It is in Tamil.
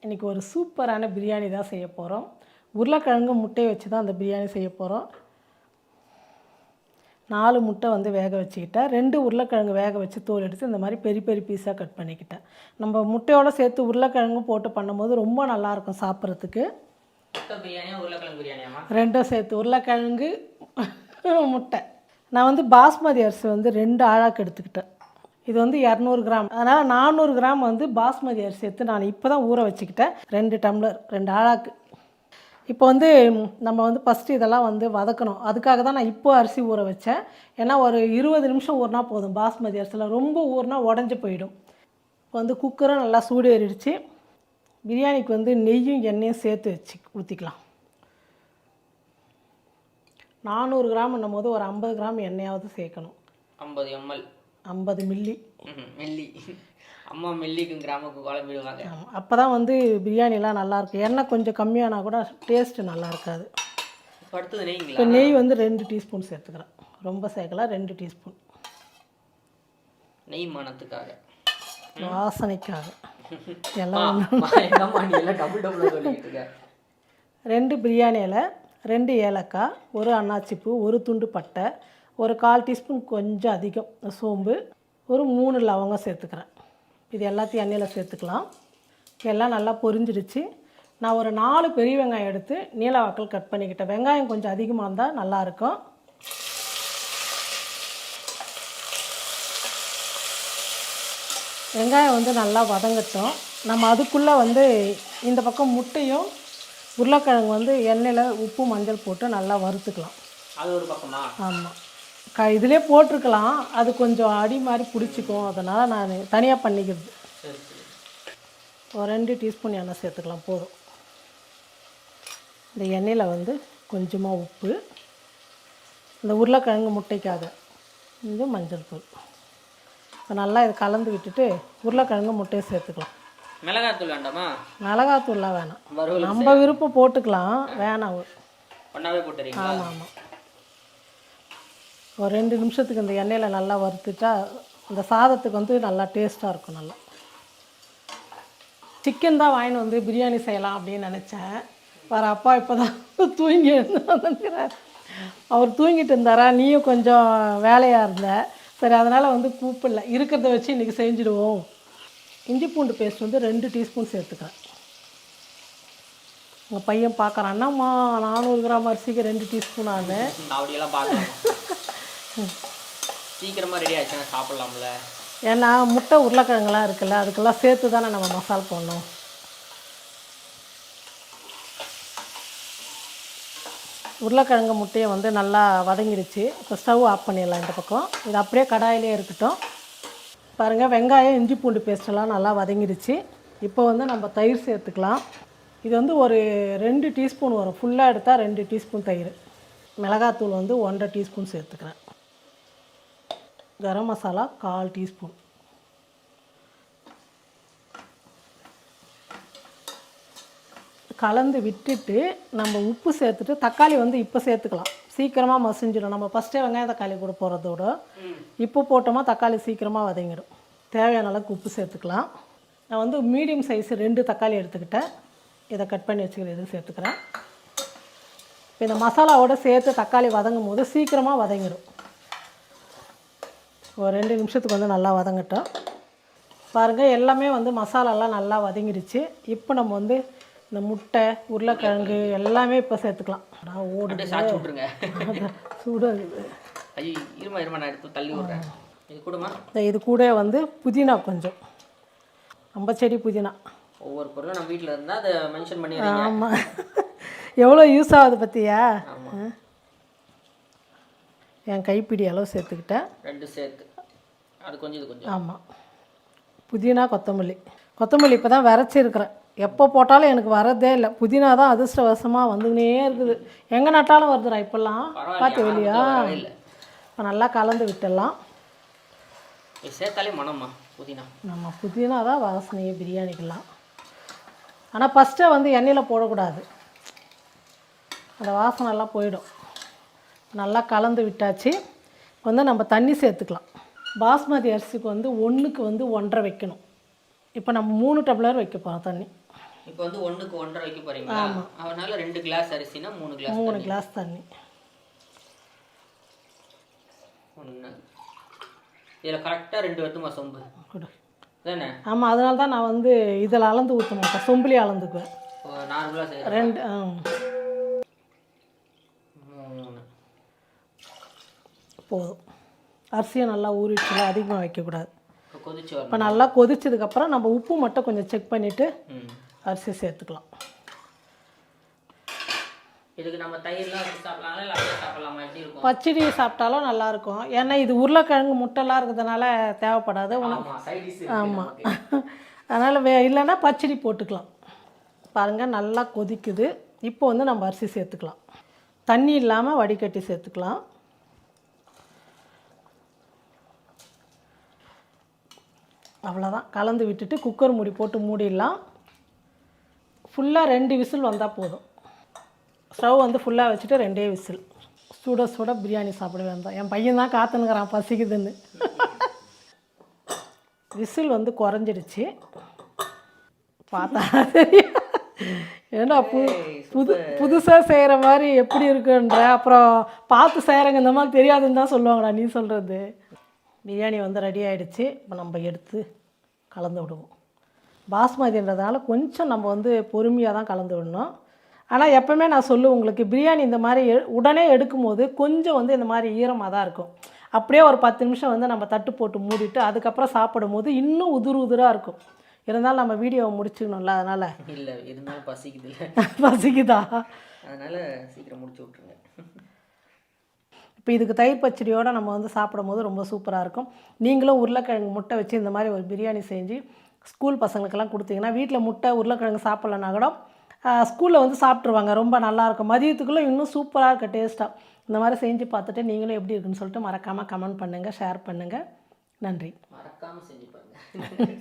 இன்றைக்கி ஒரு சூப்பரான பிரியாணி தான் செய்ய போகிறோம். உருளைக்கிழங்கு முட்டையை வச்சு தான் அந்த பிரியாணி செய்ய போகிறோம். 4 முட்டை வந்து வேக வச்சுக்கிட்டேன். 2 உருளைக்கிழங்கு வேக வச்சு தோல் எடுத்து இந்த மாதிரி பெரிய பெரிய பீஸாக கட் பண்ணிக்கிட்டேன். நம்ம முட்டையோடு சேர்த்து உருளைக்கிழங்கு போட்டு பண்ணும்போது ரொம்ப நல்லாயிருக்கும் சாப்பிட்றதுக்கு. ரெண்டும் சேர்த்து உருளைக்கிழங்கு முட்டை. நான் வந்து பாஸ்மதி அரிசி வந்து 2 ஆழாக்கு எடுத்துக்கிட்டேன். இது வந்து 200 கிராம். அதனால் 400 கிராம் வந்து பாஸ்மதி அரிசி எடுத்து நான் இப்போ தான் ஊற வச்சுக்கிட்டேன். 2 டம்ளர் 2 ஆழாக்கு. இப்போ வந்து நம்ம வந்து ஃபஸ்ட்டு இதெல்லாம் வந்து வதக்கணும். அதுக்காக தான் நான் இப்போ அரிசி ஊற வச்சேன். ஏன்னா ஒரு 20 நிமிஷம் ஊறினா போதும். பாஸ்மதி அரிசியில் ரொம்ப ஊறினா உடஞ்சி போயிடும். இப்போ வந்து குக்கரும் நல்லா சூடு ஏறிடுச்சு. பிரியாணிக்கு வந்து நெய்யும் எண்ணெயும் சேர்த்து வச்சு ஊற்றிக்கலாம். 400 கிராம்ன்னும் போது ஒரு 50 கிராம் எண்ணெயாவது சேர்க்கணும். 50 ml 50 மில்லி அம்மா மில்லிக்கும் கிராமுக்கு குழம்பிடுவாங்க. அப்போ தான் வந்து பிரியாணிலாம் நல்லாயிருக்கும். எண்ணெய் கொஞ்சம் கம்மியானா கூட டேஸ்ட்டு நல்லா இருக்காது. அடுத்தது நெய்ங்களா? இப்போ நெய் வந்து 2 டீஸ்பூன் சேர்த்துக்கிறேன். ரொம்ப சேர்க்கலாம். 2 டீஸ்பூன் நெய் மணத்துக்காக, வாசனைக்காக எல்லாம் 2 பிரியாணி இலை, 2 ஏலக்காய், 1 அன்னாச்சிப்பூ, 1 துண்டு பட்டை, ஒரு 1/4 டீஸ்பூன் கொஞ்சம் அதிகம் சோம்பு, ஒரு 3 லவங்கம் சேர்த்துக்கிறேன். இது எல்லாத்தையும் எண்ணெயில் சேர்த்துக்கலாம். எல்லாம் நல்லா பொரிஞ்சிடுச்சு. நான் ஒரு 4 பெரிய வெங்காயம் எடுத்து நீல வாக்கில் கட் பண்ணிக்கிட்டேன். வெங்காயம் கொஞ்சம் அதிகமாக இருந்தால் நல்லாயிருக்கும். வெங்காயம் வந்து நல்லா வதங்கட்டும். நம்ம அதுக்குள்ளே வந்து இந்த பக்கம் முட்டையும் உருளைக்கிழங்கு வந்து எண்ணெயில் உப்பு மஞ்சள் போட்டு நல்லா வறுத்துக்கலாம். அது ஒரு பக்கமா? ஆமாம். இதிலே போட்டிருக்கலாம். அது கொஞ்சம் அடி மாதிரி பிடிச்சிக்கும். அதனால் நான் தனியாக பண்ணிக்கிறது. ஒரு 2 டீஸ்பூன் எண்ணெய் சேர்த்துக்கலாம் போதும். இந்த எண்ணெயில் வந்து கொஞ்சமாக உப்பு, இந்த உருளைக்கிழங்கு முட்டைக்காக இந்த மஞ்சள் தூள். இப்போ நல்லா இதை கலந்து விட்டுட்டு உருளைக்கிழங்கு முட்டையை சேர்த்துக்கலாம். மிளகாத்தூள் வேண்டாமா? மிளகாத்தூள்லாம் வேணாம். நம்ம விருப்பம் போட்டுக்கலாம். வேணாம். ஒன்றாவே போட்டுறீங்களா? ஆமாம் ஆமாம். ஒரு 2 நிமிஷத்துக்கு இந்த எண்ணெயில் நல்லா வறுத்துட்டா இந்த சாதத்துக்கு வந்து நல்லா டேஸ்ட்டாக இருக்கும். நல்லா சிக்கன் தான் வாங்கின்னு வந்து பிரியாணி செய்யலாம் அப்படின்னு நினச்சேன். வேறு அப்பா இப்போ தான் தூங்கி வந்துக்கிறார். அவர் தூங்கிட்டு இருந்தாரா, நீயும் கொஞ்சம் வேலையாக இருந்த. சரி, அதனால் வந்து கூப்பிடல. இருக்கிறத வச்சு இன்றைக்கி செஞ்சுடுவோம். இஞ்சி பூண்டு பேஸ்ட் வந்து 2 டீஸ்பூன் சேர்த்துக்கிறேன். உங்கள் பையன் பார்க்குறான், அண்ணாம்மா 400 கிராம் அரிசிக்கு 2 டீஸ்பூன் ஆகுது. அப்படியெல்லாம் பார்க்கலாம். சீக்கிரமாக ரெடி ஆச்சுன்னா சாப்பிட்லாம்ல. ஏன்னா முட்டை உருளைக்கிழங்குலாம் இருக்குல்ல, அதுக்கெல்லாம் சேர்த்து தானே நம்ம மசாலா போடணும். உருளைக்கிழங்கு முட்டையை வந்து நல்லா வதங்கிடுச்சு. இப்போ ஸ்டவ் ஆஃப் பண்ணிடலாம். இந்த பக்கம் இது அப்படியே கடாயிலே இருக்கட்டும். பாருங்கள், வெங்காயம் இஞ்சி பூண்டு பேஸ்ட்டெல்லாம் நல்லா வதங்கிடுச்சு. இப்போ வந்து நம்ம தயிர் சேர்த்துக்கலாம். இது வந்து ஒரு 2 டீஸ்பூன் வரும். ஃபுல்லாக எடுத்தால் 2 டீஸ்பூன் தயிர். மிளகாத்தூள் வந்து 1.5 டீஸ்பூன் சேர்த்துக்கிறேன். கரம் மசாலா 1/4 டீஸ்பூன். கலந்து விட்டுட்டு நம்ம உப்பு சேர்த்துட்டு தக்காளி வந்து இப்போ சேர்த்துக்கலாம். சீக்கிரமாக மசிஞ்சிடும். நம்ம ஃபஸ்ட்டே வெங்காயம் தக்காளி கூட போகிறதோட இப்போ போட்டோமா தக்காளி சீக்கிரமாக வதங்கிடும். தேவையான அளவுக்கு உப்பு சேர்த்துக்கலாம். நான் வந்து மீடியம் சைஸ் 2 தக்காளி எடுத்துக்கிட்டேன். இதை கட் பண்ணி வச்சுக்கிறேன். இது சேர்த்துக்கிறேன். இப்போ இந்த மசாலாவோடு சேர்த்து தக்காளி வதங்கும் போது சீக்கிரமாக வதங்கிடும். ஒரு 2 நிமிஷத்துக்கு வந்து நல்லா வதங்கட்டும். பாருங்கள், எல்லாமே வந்து மசாலாலாம் நல்லா வதங்கிடுச்சு. இப்போ நம்ம வந்து இந்த முட்டை உருளைக்கிழங்கு எல்லாமே இப்போ சேர்த்துக்கலாம். ஓடுங்க சூடாகுது. ஐயோ, இருமா நான் எடுத்து தள்ளி விட்றேன். இது கூடமா? இது கூட வந்து புதினா, கொஞ்சம் நம்ம செடி புதினா. ஒவ்வொரு பொருளும் நம்ம வீட்டில் இருந்தால் அதை மென்ஷன் பண்ணிடுறீங்க. ஆமாம், எவ்வளோ யூஸ் ஆகுது பார்த்தியா? என் கைப்பிடி அளவு சேர்த்துக்கிட்டேன். 2 சேர்த்து அது கொஞ்சம் இது கொஞ்சம். ஆமாம். புதினா கொத்தமல்லி இப்போ தான் விரைச்சிருக்கிறேன். எப்போ போட்டாலும் எனக்கு வரதே இல்லை. புதினா தான் அதிர்ஷ்டவசமாக வந்துன்னே இருக்குது. எங்கே நட்டாலும் வருதுடா இப்போல்லாம். பார்த்து வெளியா? இப்போ நல்லா கலந்து விட்டுடலாம். சேர்த்தாலே மனம்மா புதினா. நம்ம புதினா தான் வாசனையே பிரியாணிக்கெல்லாம். ஆனால் ஃபஸ்ட்டே வந்து எண்ணெயில் போடக்கூடாது. அந்த வாசனைலாம் போயிடும். நல்லா கலந்து விட்டாச்சு. வந்து நம்ம தண்ணி சேர்த்துக்கலாம். பாஸ்மதி அரிசிக்கு வந்து 1க்கு வந்து 1.5 வைக்கணும். இப்போ நம்ம 3 டம்ளர் வைக்க போகிறோம் தண்ணி. இப்போ வந்து 1க்கு 1.5 வைக்க போகிறீங்களா? அதனால 2 கிளாஸ் அரிசினா 3 கிளாஸ் 3 கிளாஸ் தண்ணி. 1 இதில் கரெக்டாக 2 வருதுமா சொம்பு கொடு. தானே? ஆமாம், அதனால தான் நான் வந்து இதில் அளந்து ஊற்ற மாட்டேன், சொம்புலி அளந்துக்குவேன். நார்மலாக செய்கிறேன். 2 3 போதும். அரிசியை நல்லா ஊறிடுச்சுல, அதிகமாக வைக்கக்கூடாது. கொதிச்சு இப்போ நல்லா கொதிச்சதுக்கப்புறம் நம்ம உப்பு மட்டும் கொஞ்சம் செக் பண்ணிவிட்டு அரிசி சேர்த்துக்கலாம். இதுக்கு நம்ம தயிர்லாம் வச்சு சாப்பிடலாம் இல்லை அப்படியே சாப்பிடலாமா? எப்படி இருக்கும்? பச்சடி சாப்பிட்டாலும் நல்லாயிருக்கும். ஏன்னா இது உருளைக்கிழங்கு முட்டைலாம் இருக்கிறதுனால தேவைப்படாது உனக்கு. ஆமாம், அதனால் இல்லைன்னா பச்சடி போட்டுக்கலாம். பாருங்கள் நல்லா கொதிக்குது. இப்போ வந்து நம்ம அரிசி சேர்த்துக்கலாம். தண்ணி இல்லாமல் வடிகட்டி சேர்த்துக்கலாம். அவ்வளோதான். கலந்து விட்டுட்டு குக்கர் மூடி போட்டு மூடிடலாம். ஃபுல்லாக 2 விசில் வந்தால் போதும். ஸ்டவ் வந்து ஃபுல்லாக வச்சுட்டு 2 விசில். சுட சுட பிரியாணி சாப்பிட வேண்டாம். என் பையன் தான் காத்துனுங்கிறான் பசிக்குதுன்னு. விசில் வந்து குறைஞ்சிடுச்சு. பார்த்தா தெரியும். ஏன்னா புதுசாக செய்கிற மாதிரி எப்படி இருக்குன்ற, அப்புறம் பார்த்து செய்கிறவங்க இந்த மாதிரி தெரியாதுன்னு தான் சொல்லுவாங்கடா நீ சொல்கிறது. பிரியாணி வந்து ரெடி ஆகிடுச்சு. இப்போ நம்ம எடுத்து கலந்து விடுவோம். பாஸ்மதின்றதுனால கொஞ்சம் நம்ம வந்து பொறுமையாக தான் கலந்து விடணும். ஆனால் எப்போவுமே நான் சொல்லுவேன் உங்களுக்கு, பிரியாணி இந்த மாதிரி உடனே எடுக்கும்போது கொஞ்சம் வந்து இந்த மாதிரி ஈரமாக தான் இருக்கும். அப்படியே ஒரு 10 நிமிஷம் வந்து நம்ம தட்டு போட்டு மூடிட்டு அதுக்கப்புறம் சாப்பிடும் போது இன்னும் உதிராக இருக்கும். இருந்தாலும் நம்ம வீடியோவை முடிச்சுக்கணும்ல, அதனால். இல்லை இருந்தாலும் பசிக்குது. பசிக்குதா? அதனால் சீக்கிரம் முடிச்சு விட்ருங்க. இப்போ இதுக்கு தயிர் பச்சடியோடு நம்ம வந்து சாப்பிடும் போது ரொம்ப சூப்பராக இருக்கும். நீங்களும் உருளைக்கிழங்கு முட்டை வச்சு இந்த மாதிரி ஒரு பிரியாணி செஞ்சு ஸ்கூல் பசங்களுக்கெல்லாம் கொடுத்தீங்கன்னா, வீட்டில் முட்டை உருளைக்கிழங்கு சாப்பிட்லன்னா கூட ஸ்கூலில் வந்து சாப்பிட்ருவாங்க. ரொம்ப நல்லாயிருக்கும். மதியத்துக்குள்ளே இன்னும் சூப்பராக இருக்க டேஸ்ட்டாக. இந்த மாதிரி செஞ்சு பார்த்துட்டு நீங்களும் எப்படி இருக்குன்னு சொல்லிட்டு மறக்காமல் கமெண்ட் பண்ணுங்கள், ஷேர் பண்ணுங்கள். நன்றி. மறக்காமல் செஞ்சு பாருங்கள்.